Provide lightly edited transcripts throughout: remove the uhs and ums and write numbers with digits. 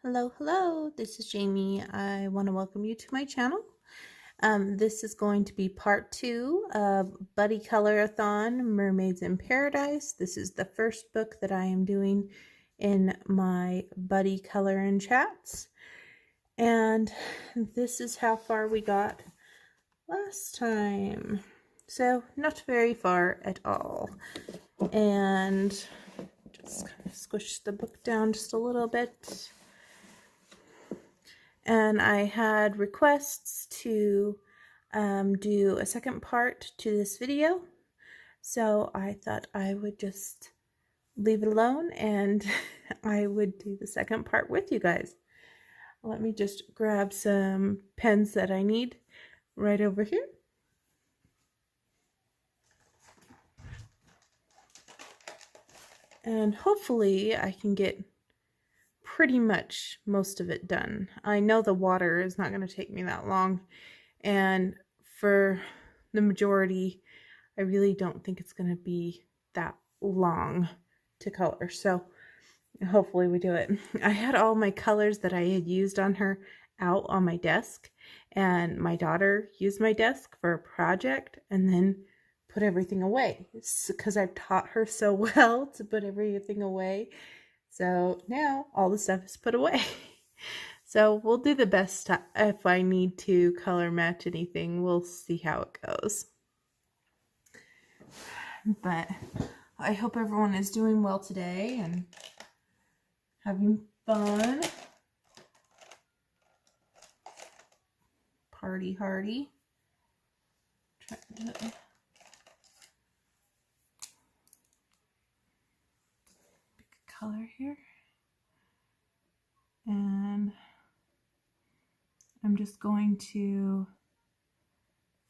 Hello, this is Jamie. I want to welcome you to my channel. This is going to be part 2 of Buddycolorathon Mermaids in Paradise. This is the first book that I am doing in my Buddy Color and Chats. And this is how far we got last time. So not very far at all. And just kind of squish the book down just a little bit. And I had requests to do a second part to this video, so I thought I would just leave it alone and I would do the second part with you guys. Let me just grab some pens that I need right over here. And hopefully I can get pretty much most of it done. I know the water is not going to take me that long, and for the majority I really don't think it's going to be that long to color, so hopefully we do it. I had all my colors that I had used on her out on my desk, and my daughter used my desk for a project and then put everything away because I've taught her so well to put everything away. So now all the stuff is put away. So we'll do the best. If I need to color match anything, we'll see how it goes. But I hope everyone is doing well today and having fun. Party hardy. Try to pick a color here. And I'm just going to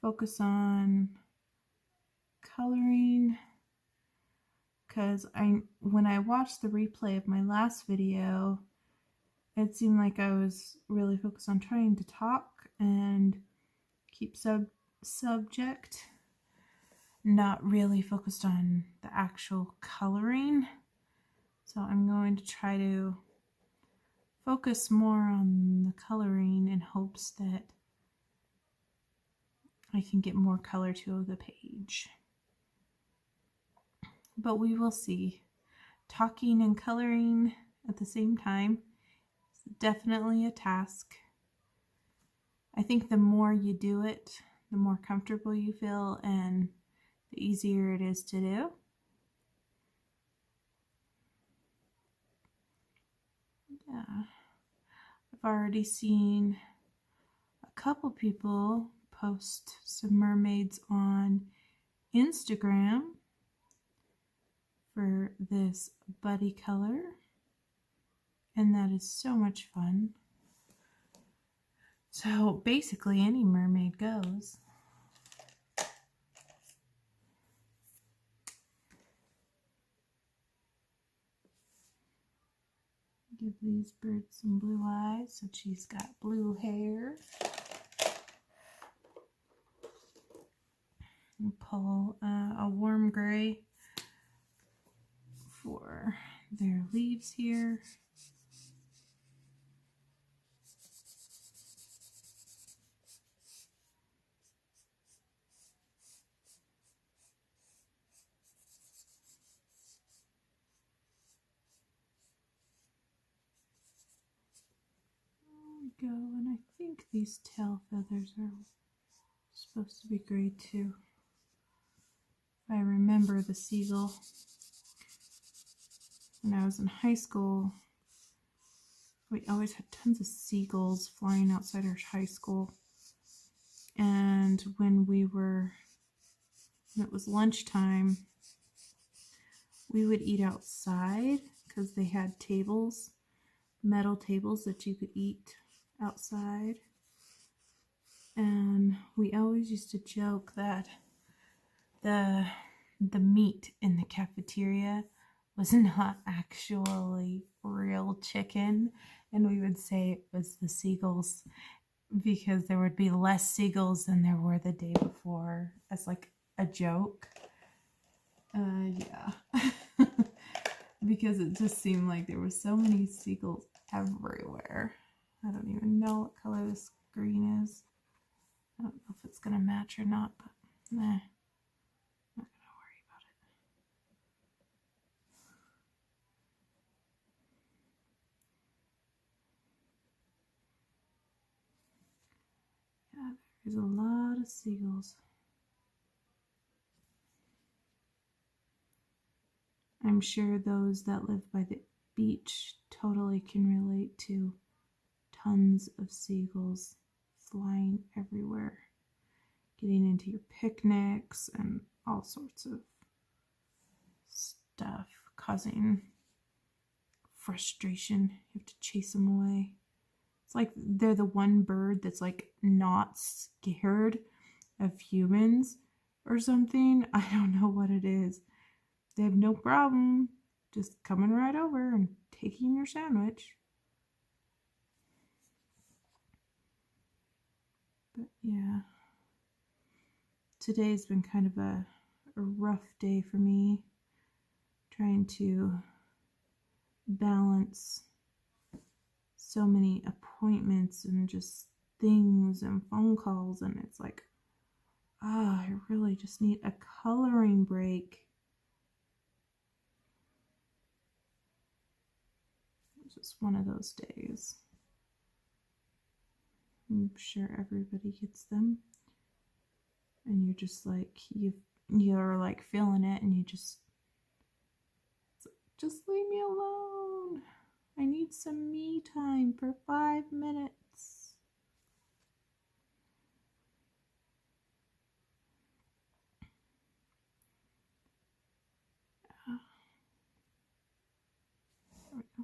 focus on coloring, because when I watched the replay of my last video, it seemed like I was really focused on trying to talk and keep subject, not really focused on the actual coloring. So I'm going to try to focus more on the coloring in hopes that I can get more color to the page. But we will see. Talking and coloring at the same time is definitely a task. I think the more you do it, the more comfortable you feel and the easier it is to do. Yeah. I've already seen a couple people post some mermaids on Instagram for this buddy color, and that is so much fun. So basically any mermaid goes. Give these birds some blue eyes, so she's got blue hair. And pull a warm gray for their leaves here. Go, and I think these tail feathers are supposed to be gray too. If I remember the seagull. When I was in high school, we always had tons of seagulls flying outside our high school. And when it was lunchtime, we would eat outside because they had tables, metal tables that you could eat outside. And we always used to joke that the meat in the cafeteria was not actually real chicken, and we would say it was the seagulls because there would be less seagulls than there were the day before, as like a joke. Yeah. Because it just seemed like there were so many seagulls everywhere. I don't even know what color this green is. I don't know if it's going to match or not, but nah, not going to worry about it. Yeah, there's a lot of seagulls. I'm sure those that live by the beach totally can relate to tons of seagulls flying everywhere, getting into your picnics and all sorts of stuff, causing frustration. You have to chase them away. It's like they're the one bird that's like not scared of humans or something. I don't know what it is. They have no problem just coming right over and taking your sandwich. But yeah, today's been kind of a rough day for me, trying to balance so many appointments and just things and phone calls, and it's like, I really just need a coloring break. It's just one of those days. I'm sure everybody gets them, and you're just like, you're like feeling it, and you just leave me alone. I need some me time for 5 minutes. There we go.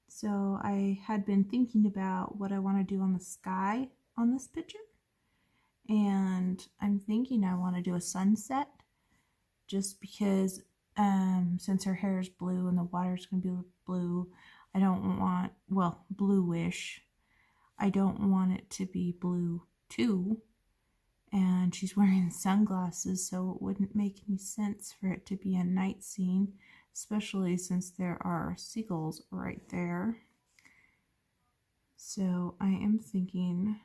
So I had been thinking about what I want to do on the sky on this picture. And I'm thinking I want to do a sunset, just because since her hair is blue and the water's going to be blue, I don't want, well, bluish. I don't want it to be blue too. And she's wearing sunglasses, so it wouldn't make any sense for it to be a night scene, especially since there are seagulls right there. So I am thinking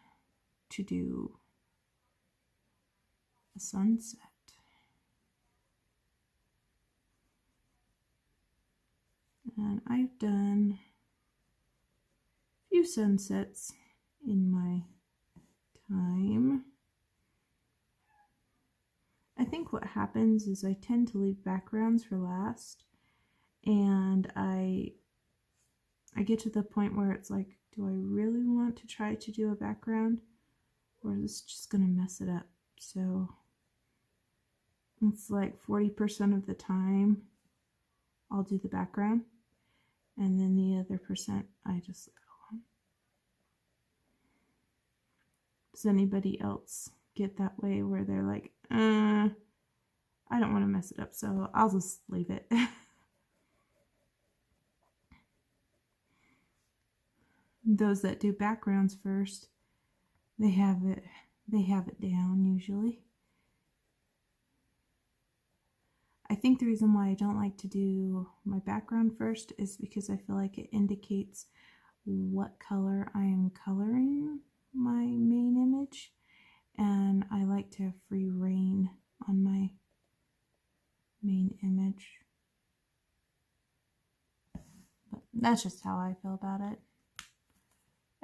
to do a sunset. And I've done a few sunsets in my time. I think what happens is I tend to leave backgrounds for last, and I get to the point where it's like, do I really want to try to do a background, or is this just going to mess it up? So it's like 40% of the time I'll do the background, and then the other percent I just leave it alone. Does anybody else get that way where they're like, I don't want to mess it up, so I'll just leave it? Those that do backgrounds first, they have it down usually. I think the reason why I don't like to do my background first is because I feel like it indicates what color I am coloring my main image, and I like to have free reign on my main image. But that's just how I feel about it.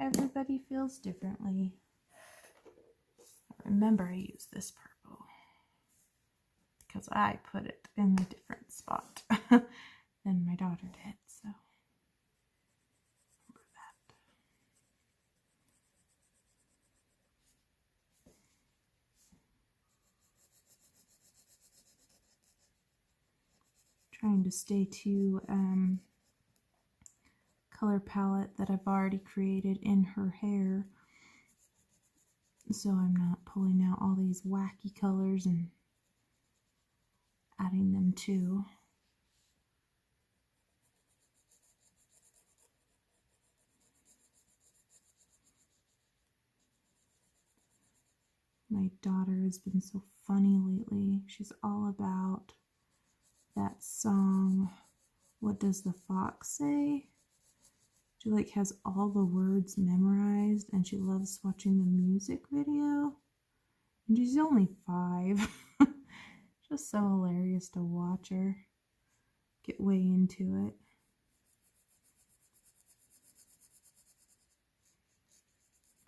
Everybody feels differently. Remember, I use this purple because I put it in a different spot than my daughter did, so remember that. Trying to stay to color palette that I've already created in her hair, so I'm not pulling out all these wacky colors and adding them too. My daughter has been so funny lately. She's all about that song, What Does the Fox Say? She like has all the words memorized and she loves watching the music video. And she's only 5. Just so hilarious to watch her get way into it.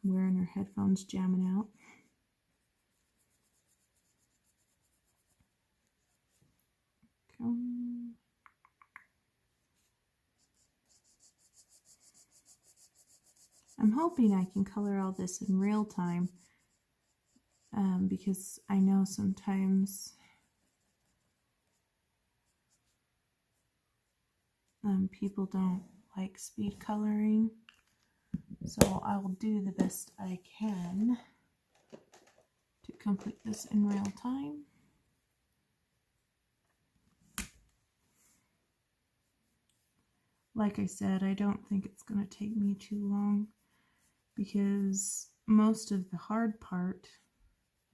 Wearing her headphones, jamming out. I'm hoping I can color all this in real time because I know sometimes people don't like speed coloring, so I will do the best I can to complete this in real time. Like I said, I don't think it's going to take me too long because most of the hard part,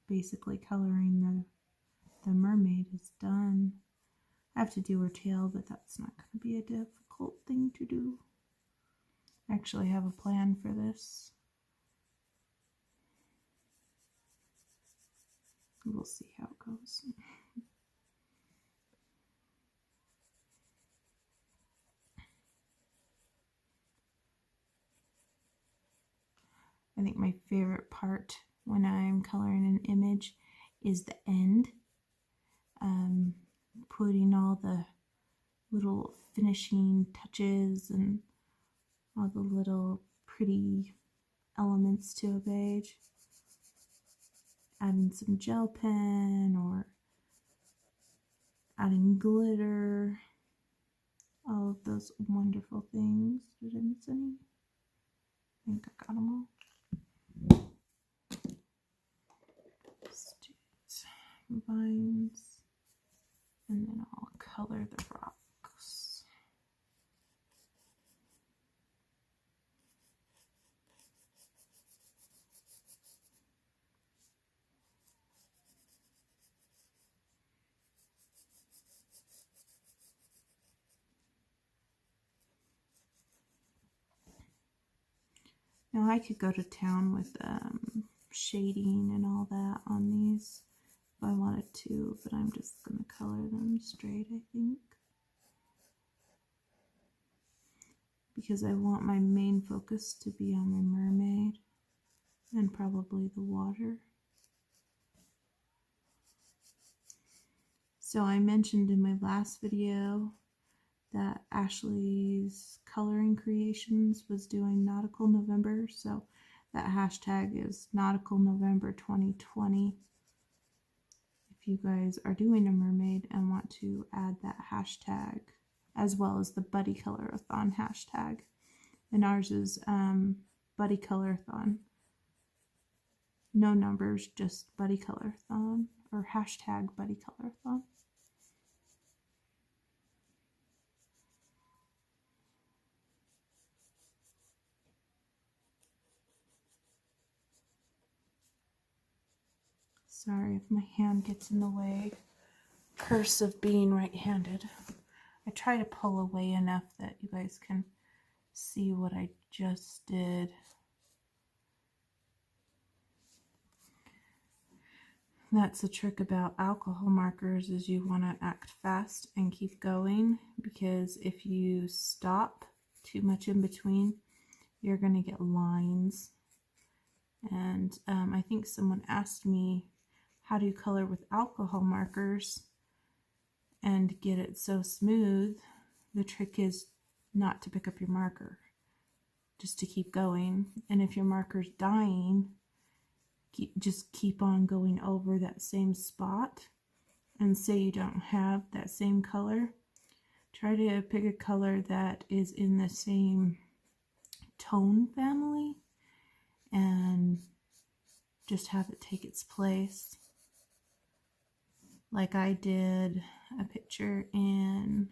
basically coloring the mermaid, is done. I have to do her tail, but that's not going to be a difficult thing to do. I actually have a plan for this. We'll see how it goes. I think my favorite part when I'm coloring an image is the end. Putting all the little finishing touches and all the little pretty elements to a page. Adding some gel pen or adding glitter. All of those wonderful things. Did I miss any? I think I got them all. Vines. And then I'll color the rocks. Now I could go to town with shading and all that on these if I wanted to, but I'm just going to color them straight, I think. Because I want my main focus to be on my mermaid and probably the water. So I mentioned in my last video that Ashley's Coloring Creations was doing Nautical November, so that hashtag is Nautical November 2020. If you guys are doing a mermaid and want to add that hashtag, as well as the Buddycolorathon hashtag. And ours is Buddycolorathon. No numbers, just Buddycolorathon, or hashtag Buddycolorathon. Sorry if my hand gets in the way. Curse of being right-handed. I try to pull away enough that you guys can see what I just did. That's the trick about alcohol markers, is you want to act fast and keep going, because if you stop too much in between, you're going to get lines. And I think someone asked me, how do you color with alcohol markers and get it so smooth? The trick is not to pick up your marker, just to keep going. And if your marker's dying, just keep on going over that same spot. And say you don't have that same color, try to pick a color that is in the same tone family and just have it take its place. Like I did a picture in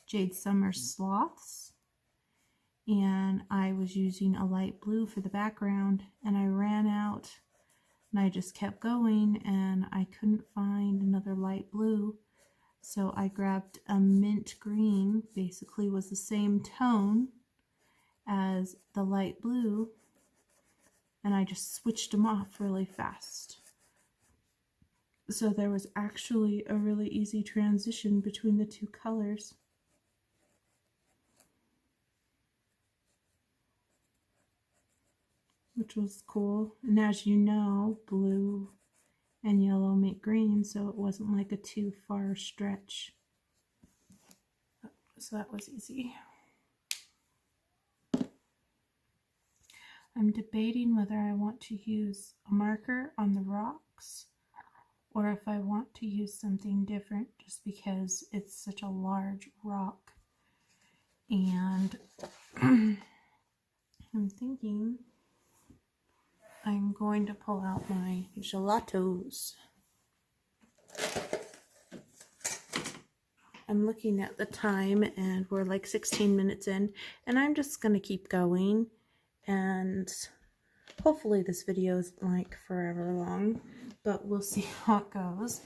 Jade Summer Sloths, and I was using a light blue for the background, and I ran out and I just kept going and I couldn't find another light blue, So I grabbed a mint green, basically was the same tone as the light blue, and I just switched them off really fast. So there was actually a really easy transition between the two colors. Which was cool. And as you know, blue and yellow make green, so it wasn't like a too far stretch. So that was easy. I'm debating whether I want to use a marker on the rocks or if I want to use something different, just because it's such a large rock. And I'm thinking I'm going to pull out my gelatos. I'm looking at the time and we're like 16 minutes in, and I'm just going to keep going, and hopefully this video isn't like forever long, but we'll see how it goes.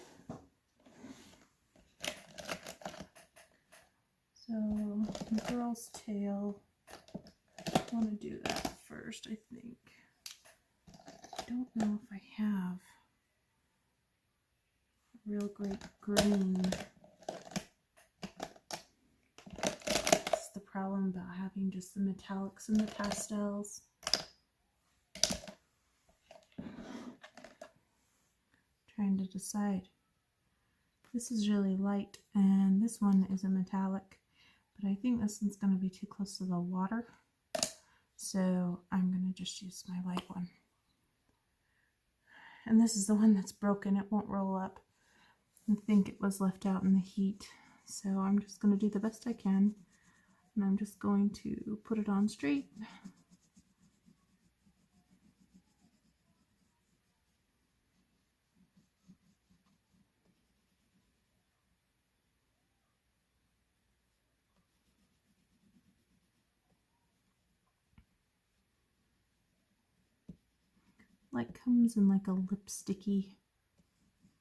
So the girl's tail, I want to do that first, I think. I don't know if I have a real great green. That's the problem about having just the metallics and the pastels. Trying to decide. This is really light and this one is a metallic, but I think this one's going to be too close to the water, so I'm going to just use my light one. And this is the one that's broken. It won't roll up. I think it was left out in the heat, so I'm just going to do the best I can, and I'm just going to put it on straight. Like comes in like a lipsticky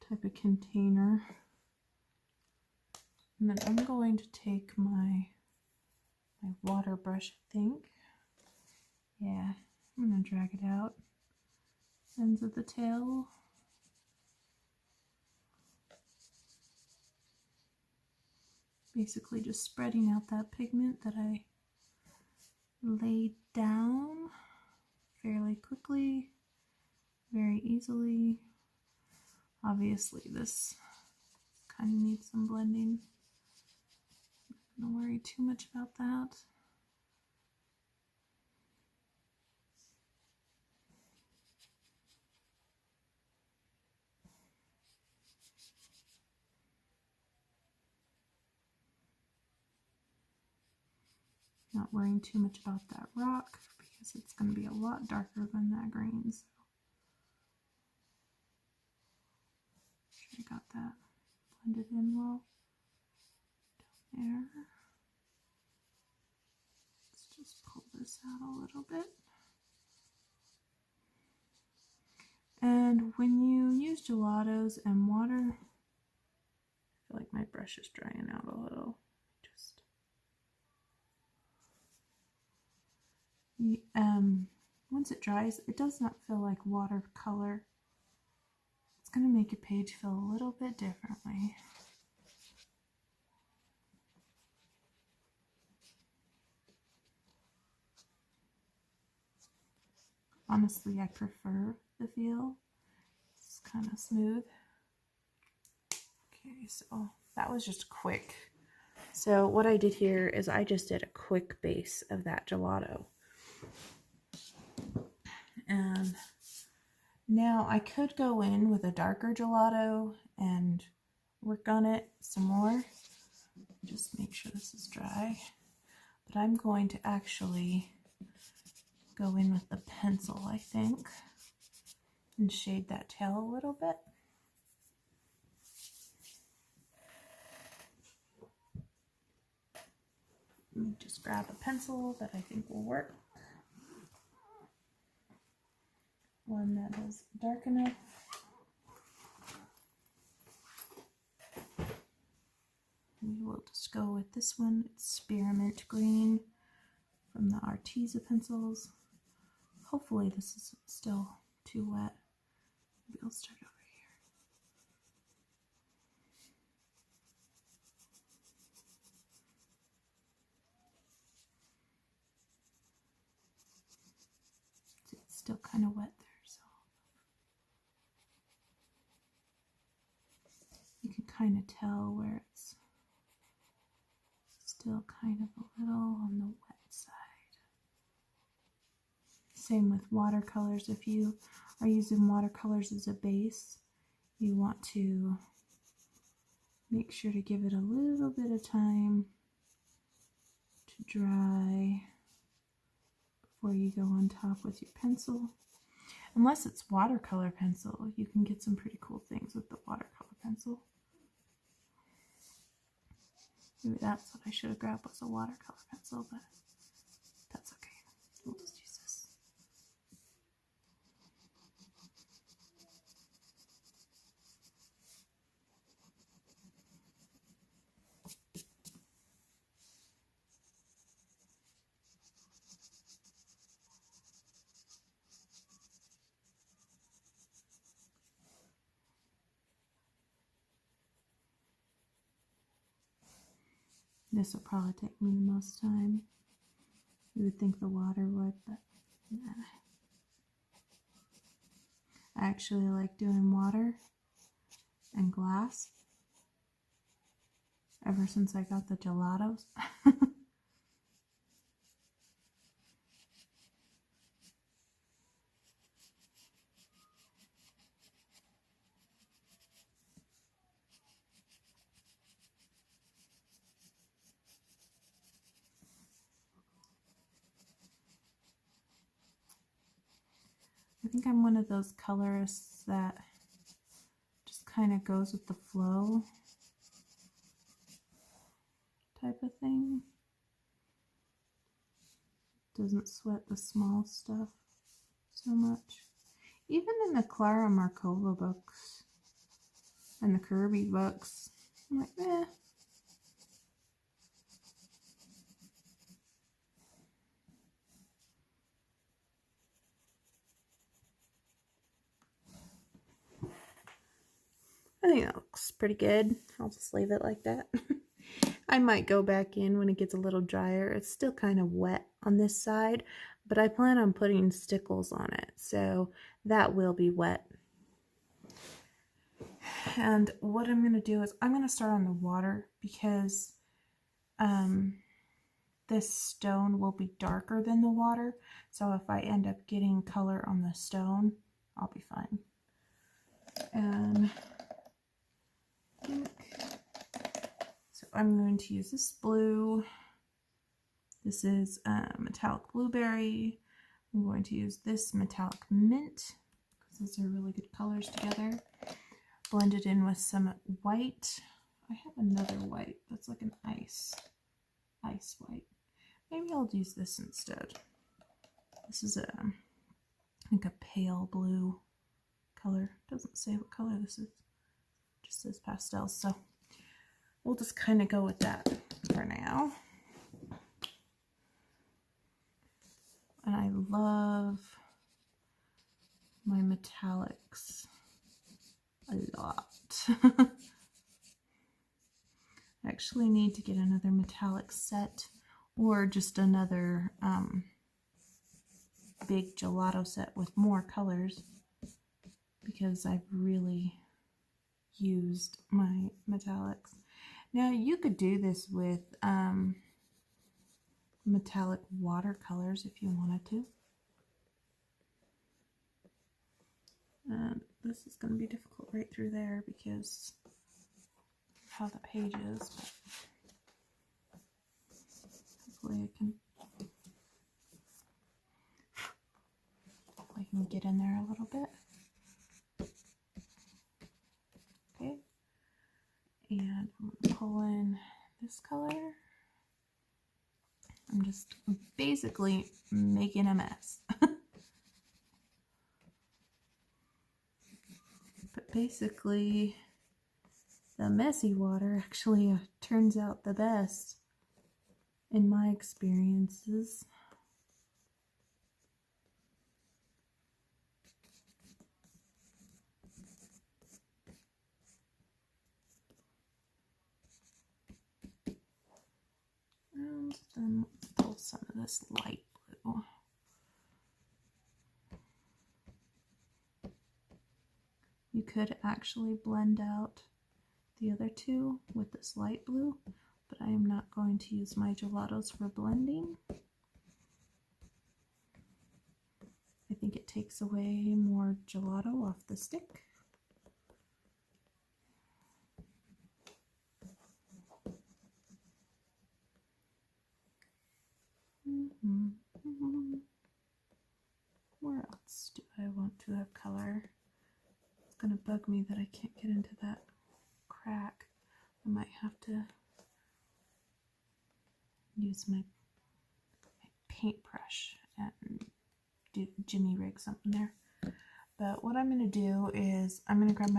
type of container. And then I'm going to take my water brush, I think. Yeah, I'm going to drag it out. Ends of the tail. Basically just spreading out that pigment that I laid down fairly quickly, very easily. Obviously this kind of needs some blending. Don't worry too much about that. Not worrying too much about that rock because it's going to be a lot darker than that green. So I got that blended in well down there. Let's just pull this out a little bit. And when you use gelatos and water, I feel like my brush is drying out a little. Just once it dries, it does not feel like watercolor. It's going to make your page feel a little bit differently. Honestly, I prefer the feel. It's kind of smooth. Okay, so that was just quick. So what I did here is I just did a quick base of that gelato. And now I could go in with a darker gelato and work on it some more. Just make sure this is dry. But I'm going to actually go in with the pencil, I think, and shade that tail a little bit. Let me just grab a pencil that I think will work. One that is dark enough. with this one. It's Spearmint Green from the Arteza pencils. Hopefully this isn't still too wet. Maybe I'll start over here. It's still kind of wet there, so you can kind of tell where it's still kind of a little on the wet side. Same with watercolors. If you are using watercolors as a base, you want to make sure to give it a little bit of time to dry before you go on top with your pencil. Unless it's watercolor pencil, you can get some pretty cool things with the watercolor pencil. Maybe that's what I should have grabbed, was a watercolor pencil, but that's okay. We'll just use this. This will probably take me the most time. You would think the water would, but nah. I actually like doing water and glass ever since I got the gelatos. I think I'm one of those colorists that just kind of goes with the flow type of thing. Doesn't sweat the small stuff so much. Even in the Clara Markova books and the Kirby books, I'm like, eh. I think that looks pretty good. I'll just leave it like that. I might go back in when it gets a little drier. It's still kind of wet on this side, but I plan on putting stickles on it, so that will be wet. And what I'm going to do is I'm going to start on the water because this stone will be darker than the water. So if I end up getting color on the stone, I'll be fine. And so I'm going to use this blue. This is metallic blueberry. I'm going to use this metallic mint because those are really good colors together. Blend it in with some white. I have another white that's like an ice white. Maybe I'll use this instead. This is I think a pale blue color. Doesn't say what color this is. Just says pastel. So we'll just kind of go with that for now. And I love my metallics a lot. I actually need to get another metallic set or just another big gelato set with more colors because I've really used my metallics. Now you could do this with metallic watercolors if you wanted to. And this is going to be difficult right through there because of how the page is. Hopefully I can get in there a little bit. Okay. And I'm going to pull in this color. I'm just basically making a mess. But basically, the messy water actually turns out the best in my experiences. And then let's pull some of this light blue. You could actually blend out the other two with this light blue, but I am not going to use my gelatos for blending. I think it takes away more gelato off the stick. Where else do I want to have color? It's going to bug me that I can't get into that crack. I might have to use my paintbrush and do jimmy rig something there. But what I'm going to do is I'm going to grab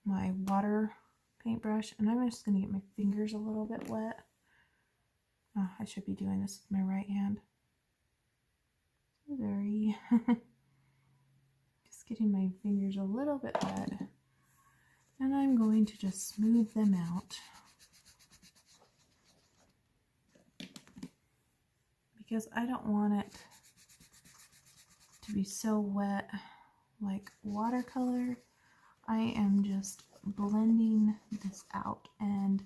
my water paintbrush, and I'm just going to get my fingers a little bit wet. Oh, I should be doing this with my right hand. Very just getting my fingers a little bit wet, and I'm going to just smooth them out because I don't want it to be so wet like watercolor. I am just blending this out, and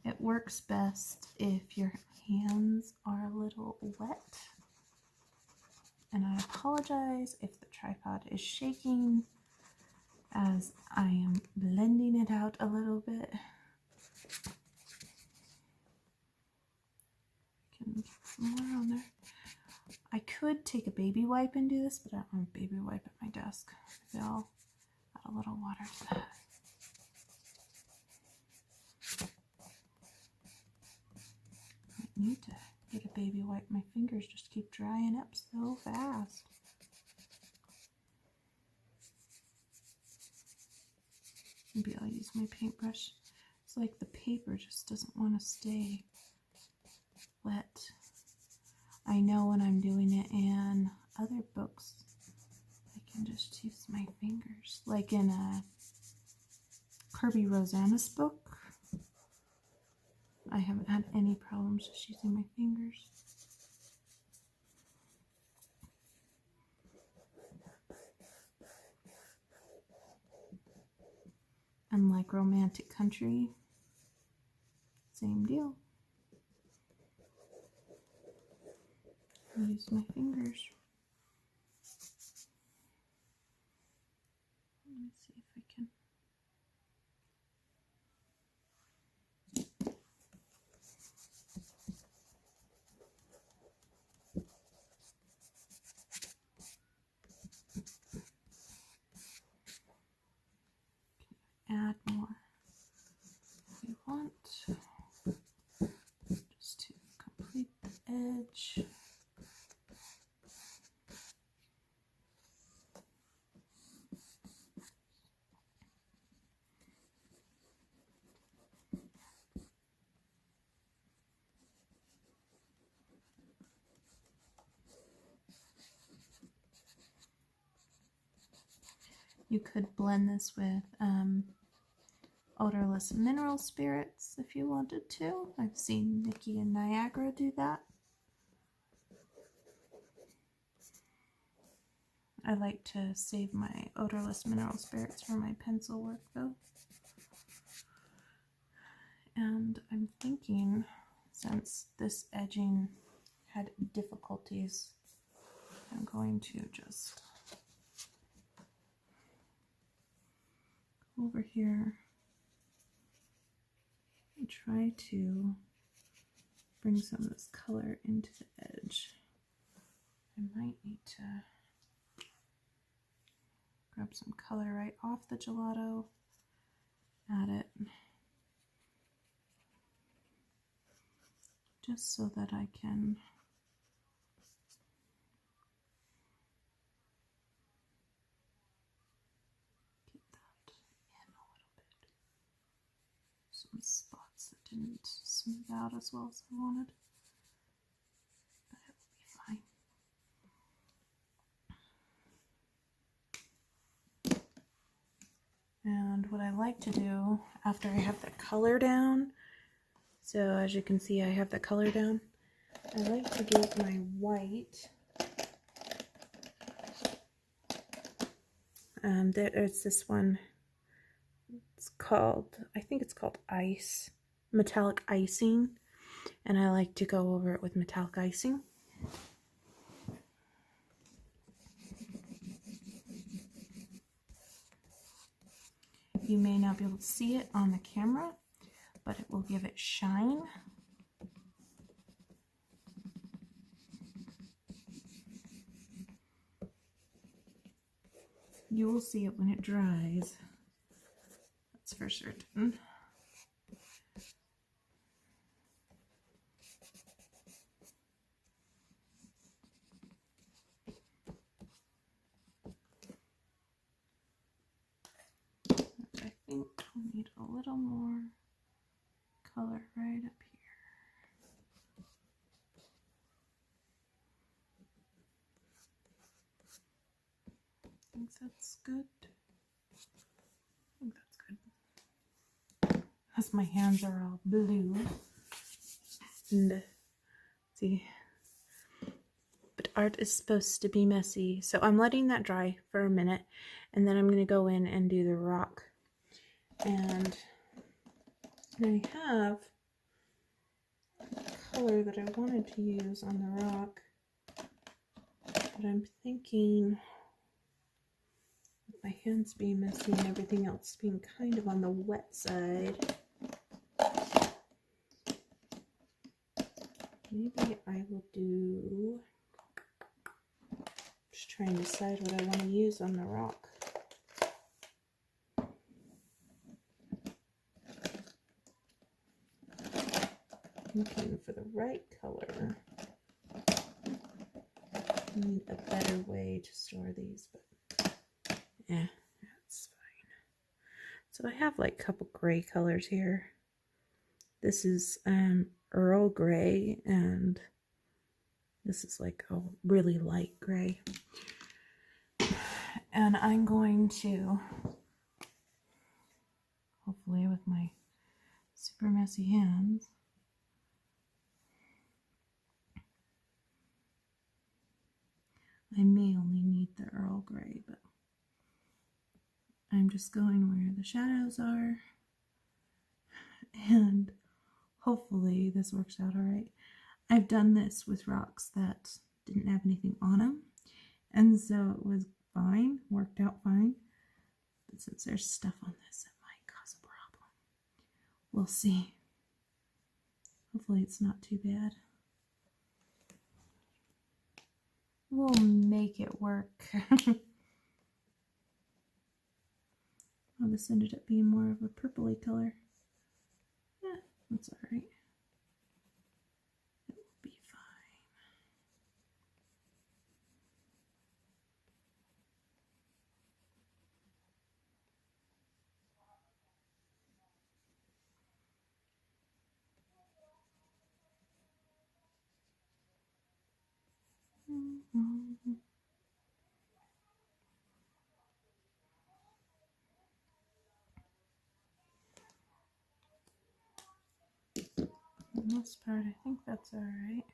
it works best if your hands are a little wet. And I apologize if the tripod is shaking as I am blending it out a little bit. Can get some more on there. I could take a baby wipe and do this, but I don't have a baby wipe at my desk. Maybe I'll add a little water to that. I need to get a baby wipe. My fingers just keep drying up so fast. Maybe I'll use my paintbrush. It's like the paper just doesn't want to stay wet. I know when I'm doing it in other books, I can just use my fingers. Like in a Kirby Rosanna's book, I haven't had any problems just using my fingers. And like Romantic Country, same deal. I use my fingers. Let me see if I can. Add more if you want, just to complete the edge. You could blend this with odorless mineral spirits if you wanted to. I've seen Nikki and Niagara do that. I like to save my odorless mineral spirits for my pencil work though. And I'm thinking, since this edging had difficulties, I'm going to just over here and try to bring some of this color into the edge. I might need to grab some color right off the gelato, add it, just so that I can get that in a little bit. out as well as I wanted. But it will be fine. And what I like to do after I have the color down, so as you can see I have the color down, I like to get my white, there's this one, it's called, I think it's called ice, metallic icing, and I like to go over it with metallic icing. You may not be able to see it on the camera, but it will give it shine. You will see it when it dries. That's for certain. I think we'll need a little more color right up here. I think that's good. I think that's good. As my hands are all blue. And see, but art is supposed to be messy. So I'm letting that dry for a minute, and then I'm going to go in and do the rock. And I have the color that I wanted to use on the rock, but I'm thinking, with my hands being messy and everything else being kind of on the wet side, maybe I will do, just trying to decide what I want to use on the rock. Looking for the right color. I need a better way to store these, but yeah, that's fine. So I have like a couple gray colors here. This is Earl Gray, and this is like a really light gray. And I'm going to, hopefully with my super messy hands, I may only need the Earl Grey, but I'm just going where the shadows are, and hopefully this works out alright. I've done this with rocks that didn't have anything on them, and so it was fine, worked out fine. But since there's stuff on this, it might cause a problem. We'll see. Hopefully it's not too bad. We'll make it work. Oh, this ended up being more of a purpley color. Yeah, that's alright. It will be fine. For the most part, I think that's alright.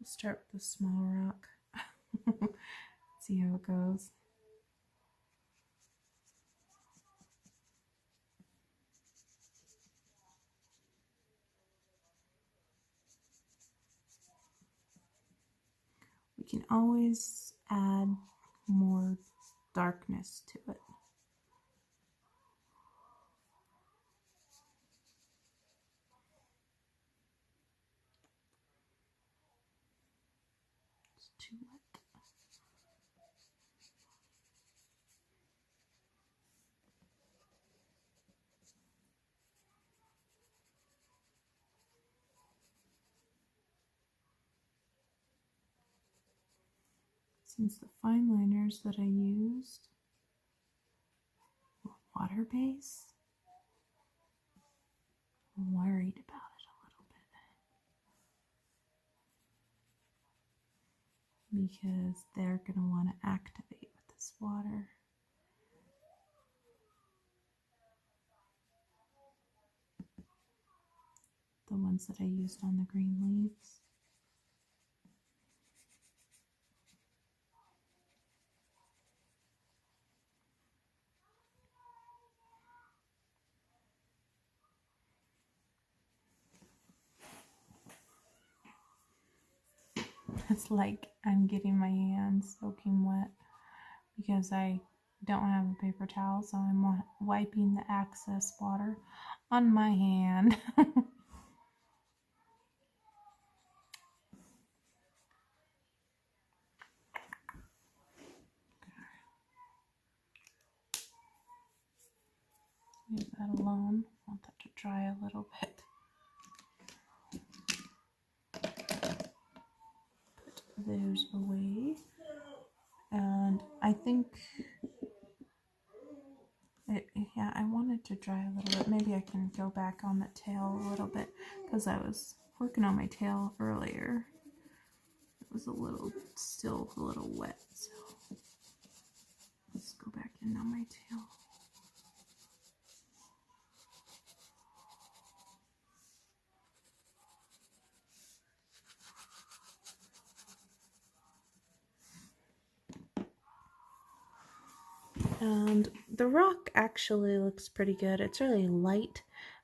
We'll start with the small rock. See how it goes. We can always add more darkness to it. It's too wet. Since the fine liners that I used were water-based, I'm worried about it a little because they're going to want to activate with this water. The ones that I used on the green leaves. It's like I'm getting my hands soaking wet because I don't have a paper towel, so I'm wiping the excess water on my hand. Leave that alone. I want that to dry a little bit. Put those away. And I think, yeah, I wanted to dry a little bit. Maybe I can go back on the tail a little bit because I was working on my tail earlier. It was still a little wet, so let's go back in on my tail. And the rock actually looks pretty good. It's really light,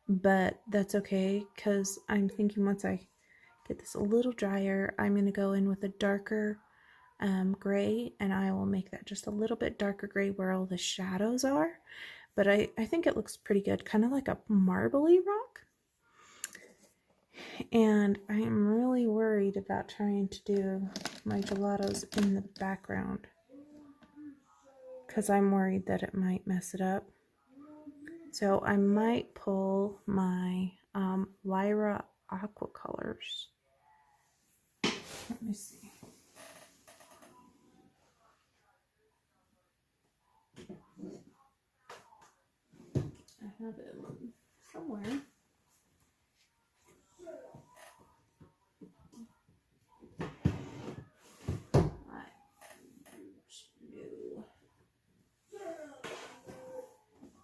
but that's okay because I'm thinking once I get this a little drier, I'm going to go in with a darker gray, and I will make that just a little bit darker gray where all the shadows are. But I think it looks pretty good, kind of like a marbly rock. And I am really worried about trying to do my gelatos in the background, because I'm worried that it might mess it up. So I might pull my Lyra Aqua Colors. Let me see. I have it somewhere.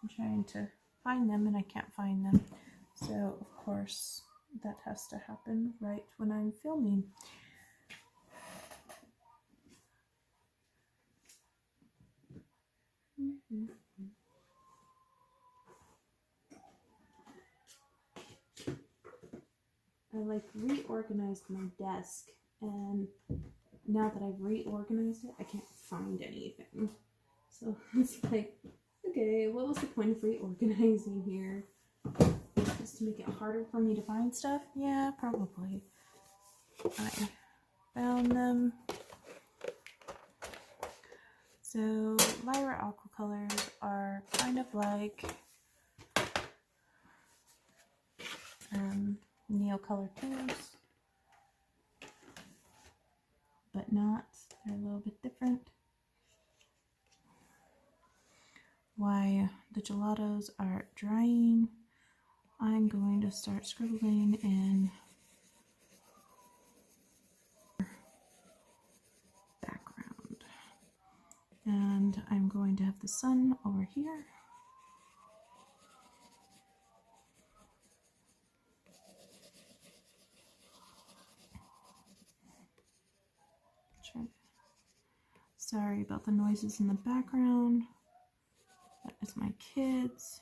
I'm trying to find them and I can't find them. So of course that has to happen right when I'm filming. I like reorganized my desk, and now that I've reorganized it, I can't find anything. So it's like, okay, what was the point of reorganizing here? Just to make it harder for me to find stuff? Yeah, probably. I found them. So Lyra Aqua Colors are kind of like Neocolor Tours, but not. They're a little bit different. While the gelatos are drying, I'm going to start scribbling in background. And I'm going to have the sun over here. Sorry about the noises in the background. That is my kids.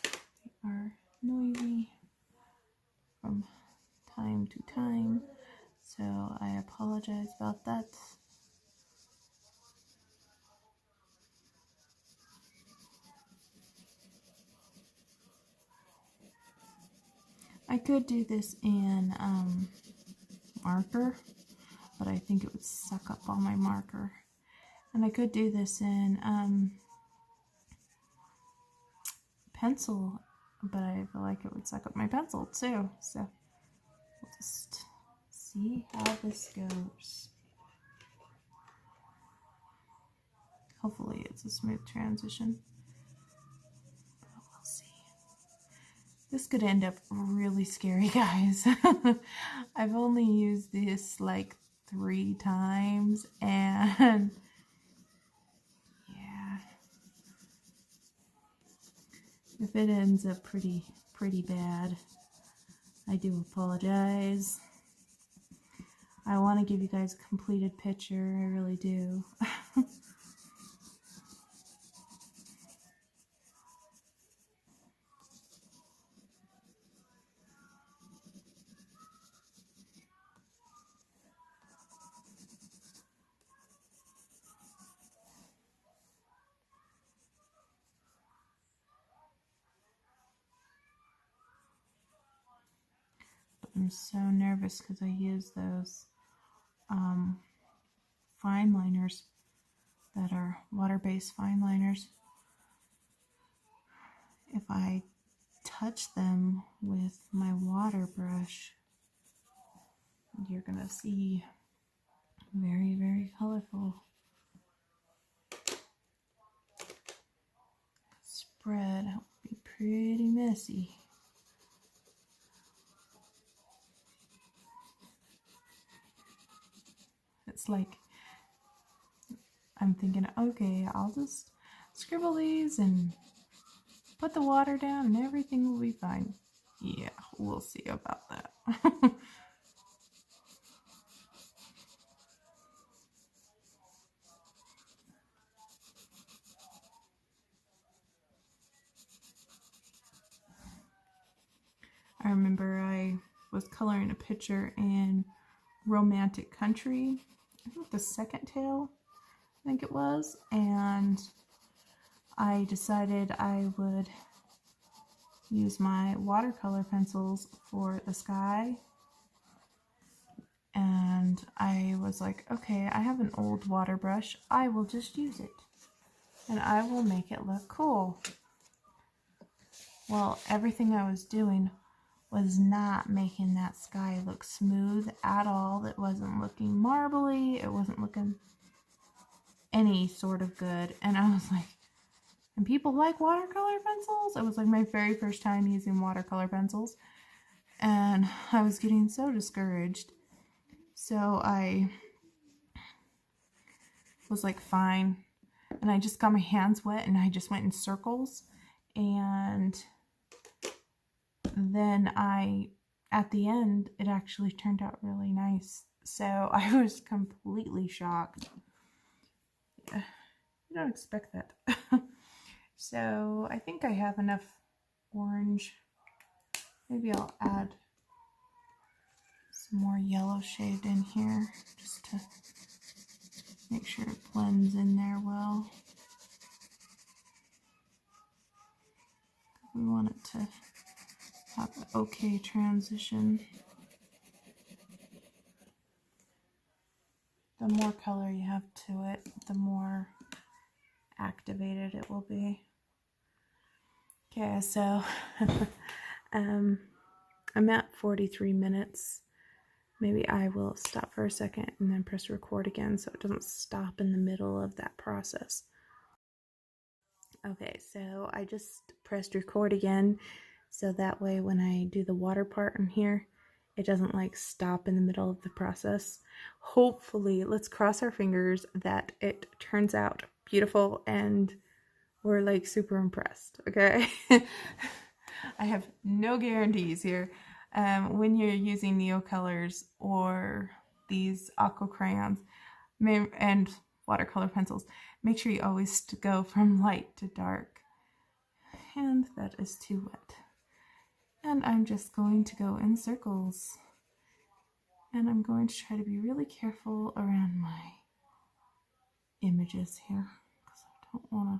They are noisy from time to time, so I apologize about that. I could do this in marker, but I think it would suck up all my marker. And I could do this in pencil, but I feel like it would suck up my pencil too. So we'll just see how this goes. Hopefully it's a smooth transition. But we'll see. This could end up really scary, guys. I've only used this like 3 times, and yeah, if it ends up pretty bad, I do apologize. I want to give you guys a completed picture, I really do. I'm so nervous because I use those fine liners that are water-based fine liners. If I touch them with my water brush, you're gonna see very colorful spread. It'll be pretty messy. It's like I'm thinking, okay, I'll just scribble these and put the water down and everything will be fine. Yeah, we'll see about that. I remember I was coloring a picture in Romantic Country, I think the second tale, I think it was, and I decided I would use my watercolor pencils for the sky, and I was like, okay, I have an old water brush, I will just use it and I will make it look cool. Well, everything I was doing was not making that sky look smooth at all. It wasn't looking marbly, it wasn't looking any sort of good, and I was like, and people like watercolor pencils? It was like my very first time using watercolor pencils, and I was getting so discouraged. So I was like, fine, and I just got my hands wet and I just went in circles, and then at the end, it actually turned out really nice. So I was completely shocked. You don't expect that. So I think I have enough orange. Maybe I'll add some more yellow shade in here just to make sure it blends in there well. We want it to have an okay transition. The more color you have to it, the more activated it will be. Okay, so I'm at 43 minutes. Maybe I will stop for a second and then press record again so it doesn't stop in the middle of that process. Okay, so I just pressed record again so that way when I do the water part in here, it doesn't like stop in the middle of the process. Hopefully, let's cross our fingers that it turns out beautiful and we're like super impressed, okay? I have no guarantees here. When you're using Neocolors or these aqua crayons and watercolor pencils, make sure you always go from light to dark. And that is too wet. And I'm just going to go in circles. And I'm going to try to be really careful around my images here because I don't want to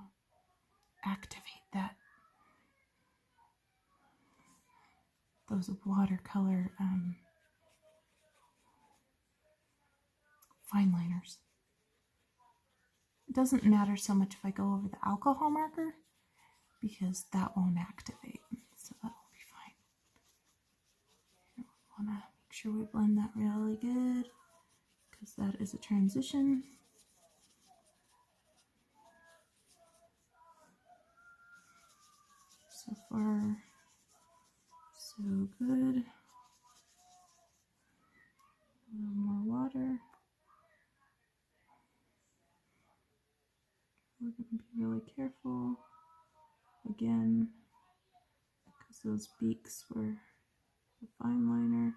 activate those watercolor fine liners. It doesn't matter so much if I go over the alcohol marker because that won't activate, so that will be fine. We want to make sure we blend that really good because that is a transition. So far, So good. A little more water. We're going to be really careful again because those beaks were the fine liner.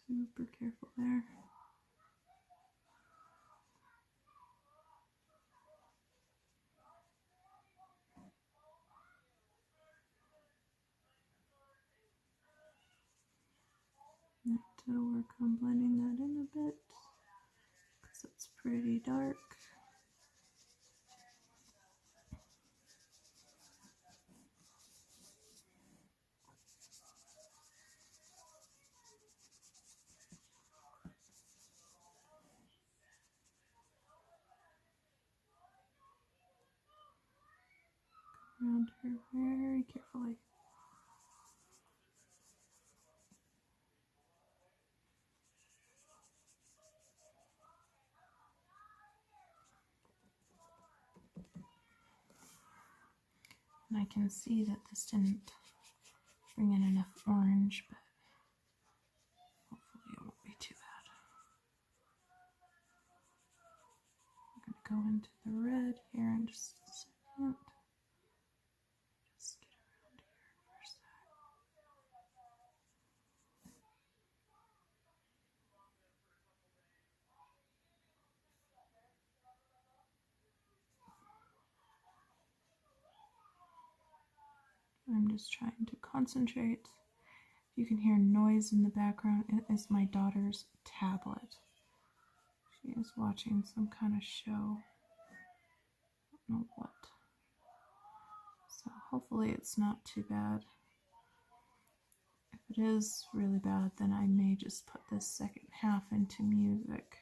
Super careful there. Need to work on blending that in a bit because it's pretty dark. Around her very carefully. And I can see that this didn't bring in enough orange, but hopefully it won't be too bad. I'm going to go into the red here in just a second. Just get around here for a sec. I'm just trying to concentrate. You can hear noise in the background. It is my daughter's tablet. She is watching some kind of show. I don't know what. So hopefully it's not too bad. If it is really bad, then I may just put this second half into music.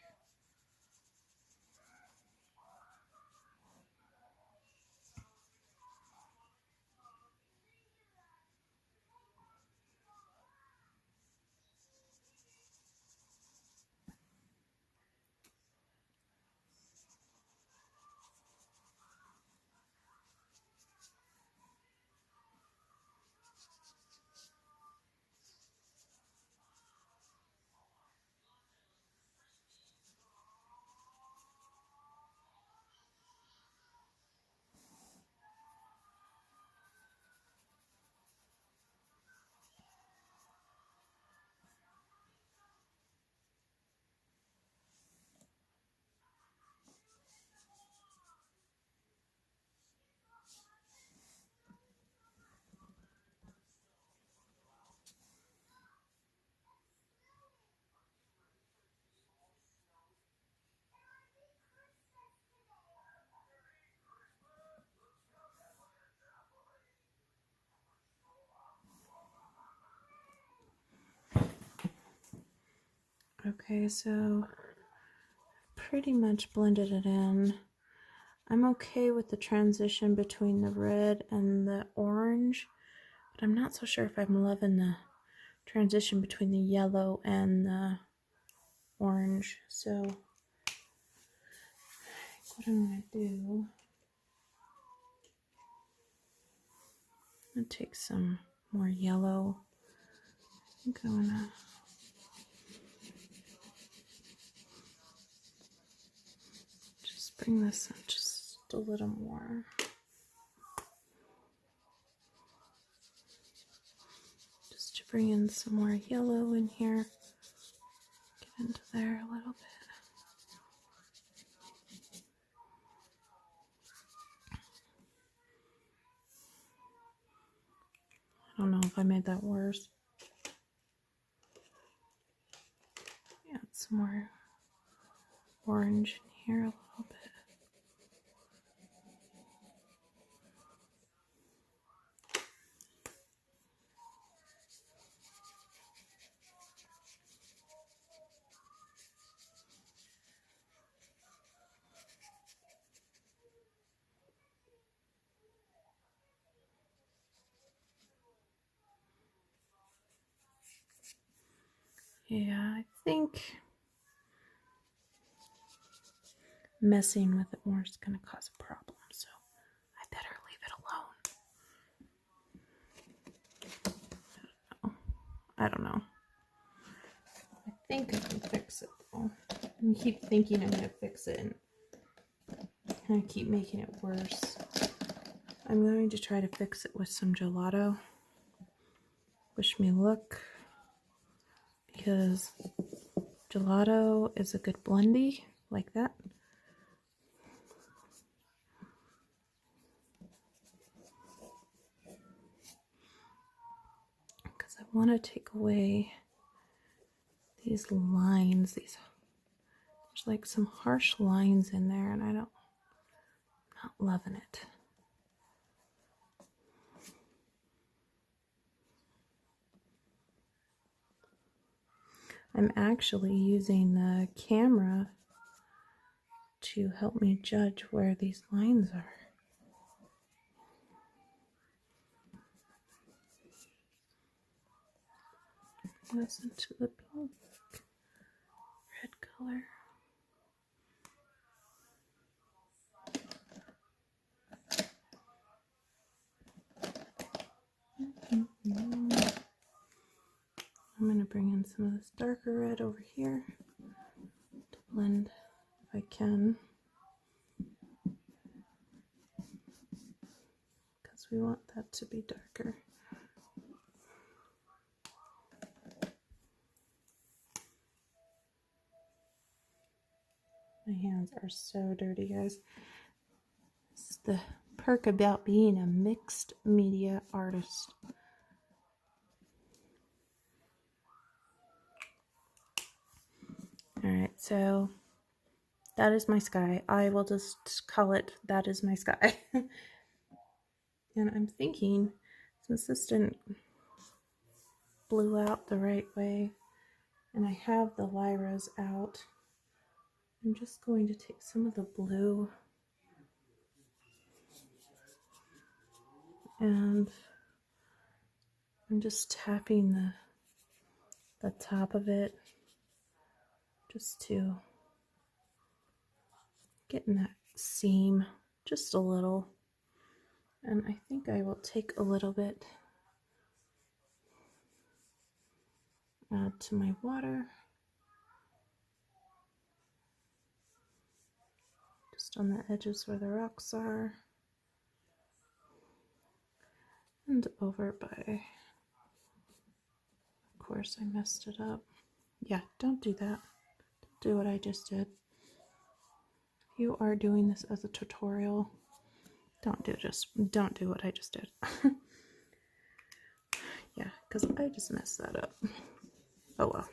Okay, so pretty much blended it in. I'm okay with the transition between the red and the orange, but I'm not so sure if I'm loving the transition between the yellow and the orange. So what I'm going to do, I'm going to take some more yellow. I think I'm going to just bring this up just a little more. Just to bring in some more yellow in here. Get into there a little bit. I don't know if I made that worse. Add some more orange in here a little bit. Yeah, I think messing with it more is going to cause a problem, so I better leave it alone. think I can fix it though. I keep thinking I'm gonna fix it and I keep making it worse. I'm going to try to fix it with some gelato. Wish me luck, because gelato is a good blendy like that. Because I want to take away these lines. There's like some harsh lines in there, and I'm not loving it. I'm actually using the camera to help me judge where these lines are. Listen to the pink, red color. I'm going to bring in some of this darker red over here to blend if I can, because we want that to be darker. My hands are so dirty, guys. This is the perk about being a mixed media artist. Alright, so that is my sky. I will just call it that is my sky. And I'm thinking, since this didn't blue out the right way, and I have the Lyras out, I'm just going to take some of the blue and I'm just tapping the top of it just to get in that seam just a little. And I think I will take a little bit, add to my water, just on the edges where the rocks are, and over by, of course I messed it up. Yeah, don't do that. Don't do what I just did. If you are doing this as a tutorial, don't do what I just did. Yeah, because I just messed that up. Oh well,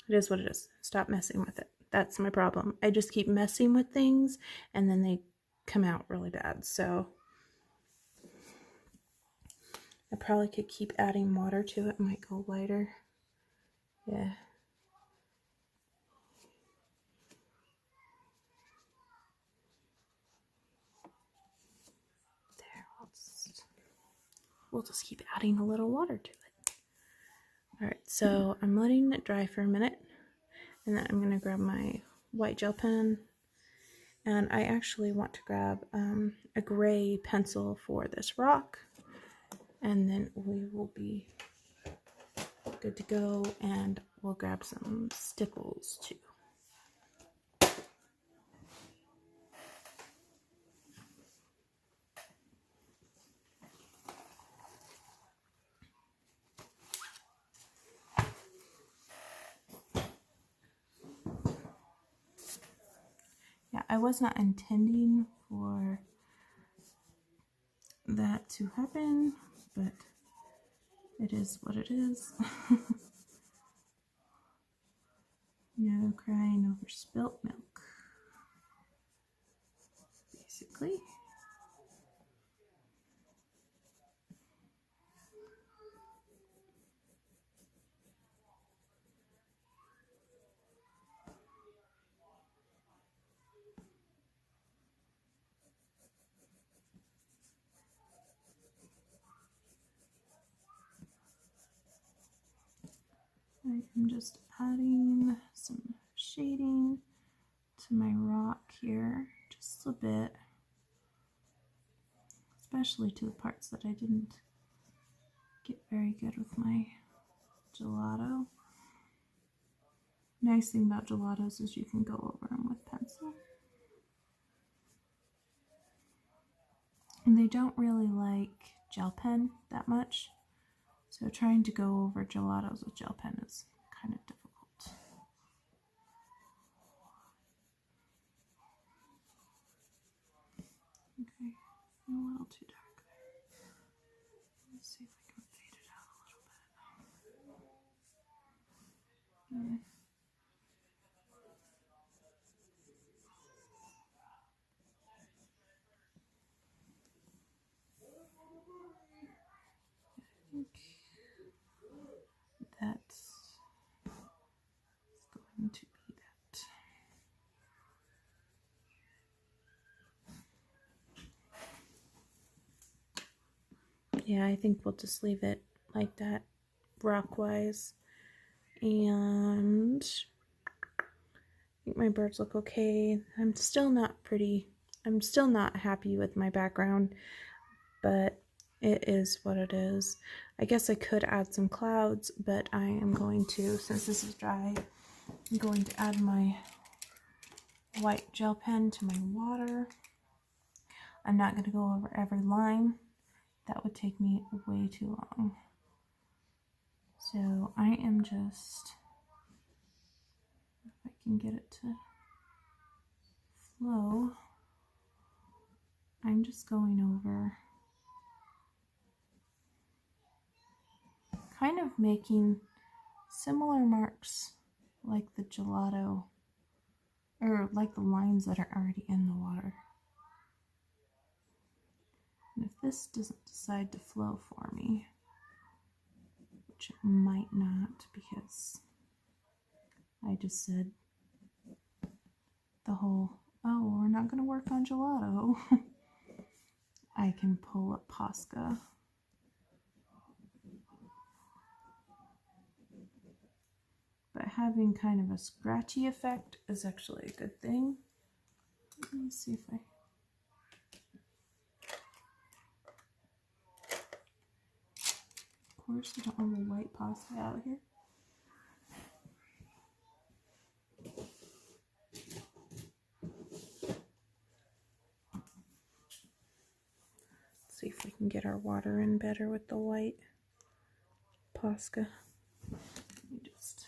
it is what it is. Stop messing with it. That's my problem. I just keep messing with things and then they come out really bad. So I probably could keep adding water to it. It might go lighter. Yeah. There, we'll just keep adding a little water to it. Alright, so I'm letting it dry for a minute, and then I'm going to grab my white gel pen, and I actually want to grab a gray pencil for this rock, and then we will be good to go, and we'll grab some stipples too. Yeah, I was not intending for that to happen, but it is what it is. No crying over spilt milk, basically. I am just adding some shading to my rock here, just a bit, especially to the parts that I didn't get very good with my gelato. nice thing about gelatos is you can go over them with pencil. And they don't really like gel pen that much, so trying to go over gelatos with gel pen is kind of difficult. Okay, a little too dark there. Let's see if I can fade it out a little bit. I think that's going to be that. Yeah, I think we'll just leave it like that, rock-wise. And I think my birds look okay. I'm still not happy with my background, but it is what it is. I guess I could add some clouds, but I am going to, since this is dry, I'm going to add my white gel pen to my water. I'm not going to go over every line. That would take me way too long. So I am just, if I can get it to flow, I'm just going over, kind of making similar marks like the gelato, or like the lines that are already in the water. And if this doesn't decide to flow for me, which it might not, because I just said the whole, oh, we're not going to work on gelato, I can pull up Posca. But having kind of a scratchy effect is actually a good thing. Let me see if I... Of course, I don't want the white Posca out here. Let's see if we can get our water in better with the white Posca. Let me just...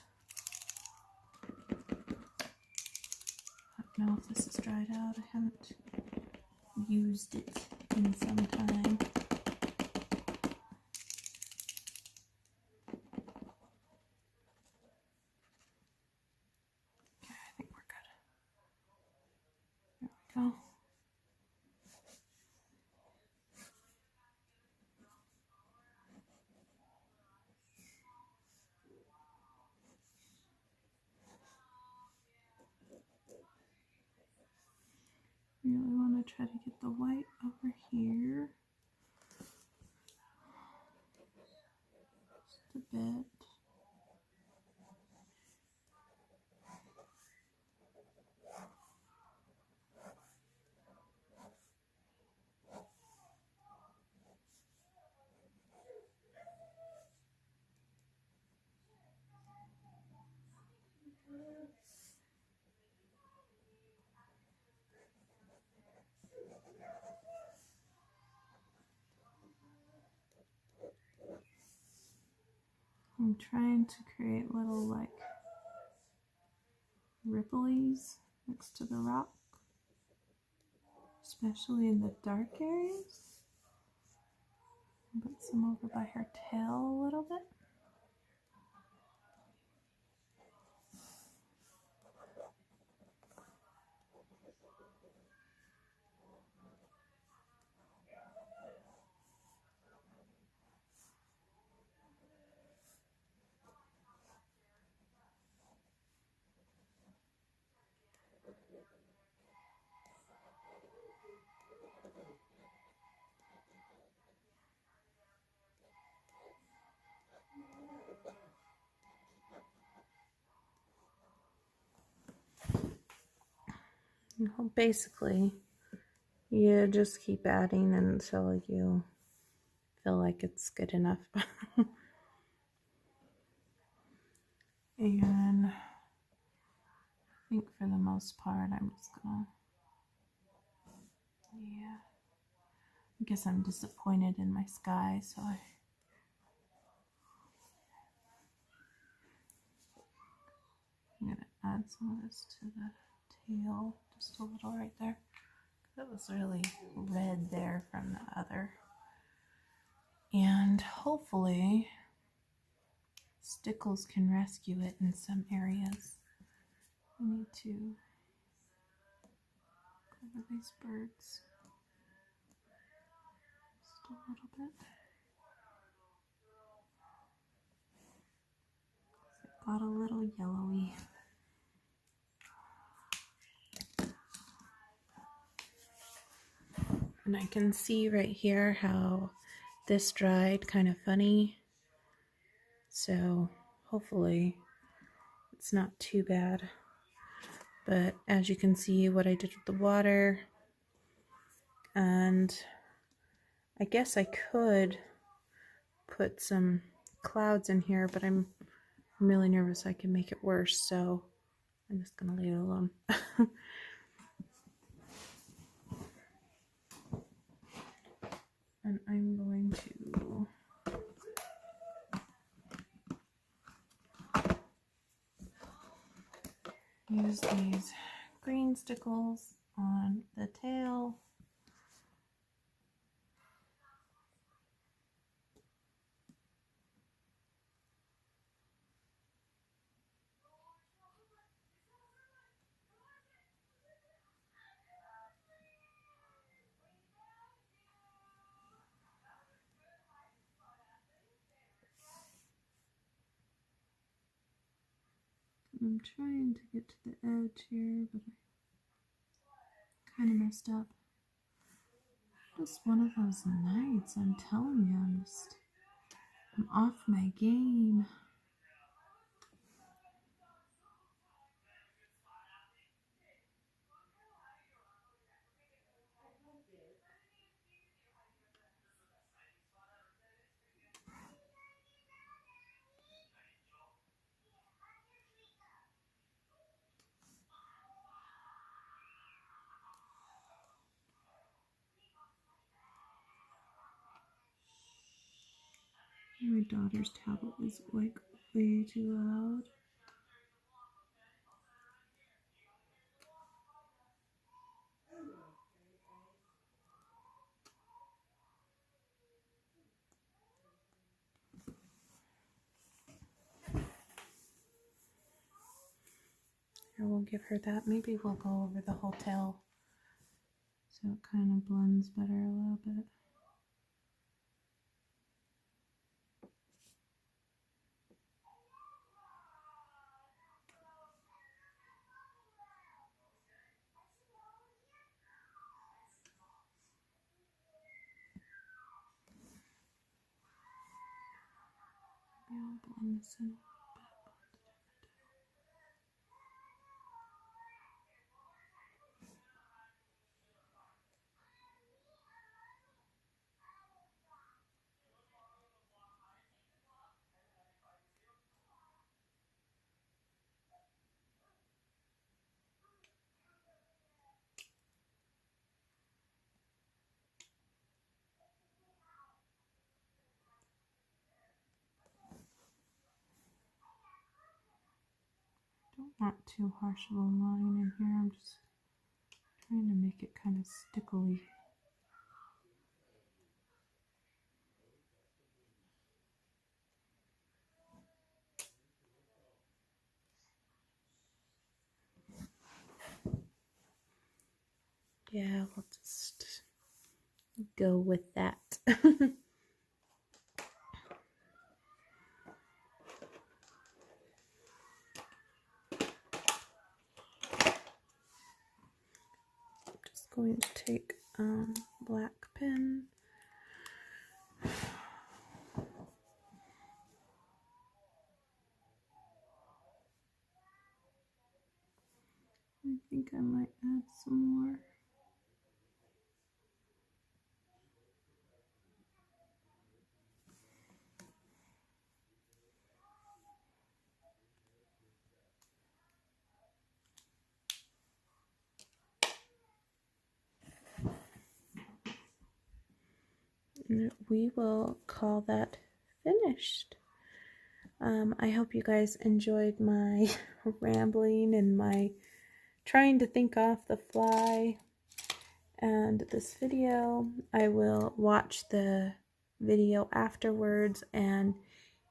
I don't know if this is dried out. I haven't used it in some time. Okay, I think we're good. There we go. Really want to try to get the white over here. Just a bit. I'm trying to create little like ripples next to the rock, especially in the dark areas. Put some over by her tail a little bit. Well, basically, you just keep adding until you feel like it's good enough. And think for the most part I'm just gonna, yeah, I guess I'm disappointed in my sky, so I'm gonna add some of this to the tail, just a little right there. That was really red there from the other. And hopefully Stickles can rescue it in some areas. I need to cover these birds just a little bit. It got a little yellowy. And I can see right here how this dried kind of funny. So hopefully it's not too bad. But as you can see what I did with the water, and I guess I could put some clouds in here, but I'm really nervous I can make it worse, so I'm just gonna leave it alone. And I'm going to use these green stickles on the tail. I'm trying to get to the edge here, but I kind of messed up. Just one of those nights, I'm telling you, I'm off my game. My daughter's tablet is like way too loud. Here, we'll give her that. Maybe we'll go over the whole tail so it kind of blends better a little bit. Maybe I'll blend this in a little bit. Don't want too harsh of a line in here. I'm just trying to make it kind of stickly. Yeah, we'll just go with that. Just going to take black pen. I think I might add some more. we will call that finished. I hope you guys enjoyed my rambling and my trying to think off the fly and this video. I will watch the video afterwards, and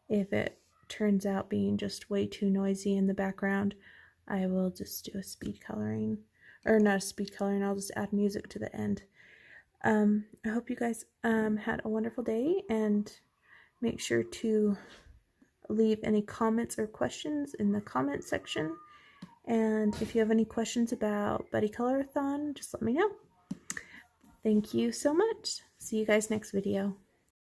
if it turns out being just way too noisy in the background, I will just do a speed coloring, or not a speed coloring, I'll just add music to the end. I hope you guys had a wonderful day, and make sure to leave any comments or questions in the comment section. And if you have any questions about Buddycolorathon, just let me know. Thank you so much. See you guys next video.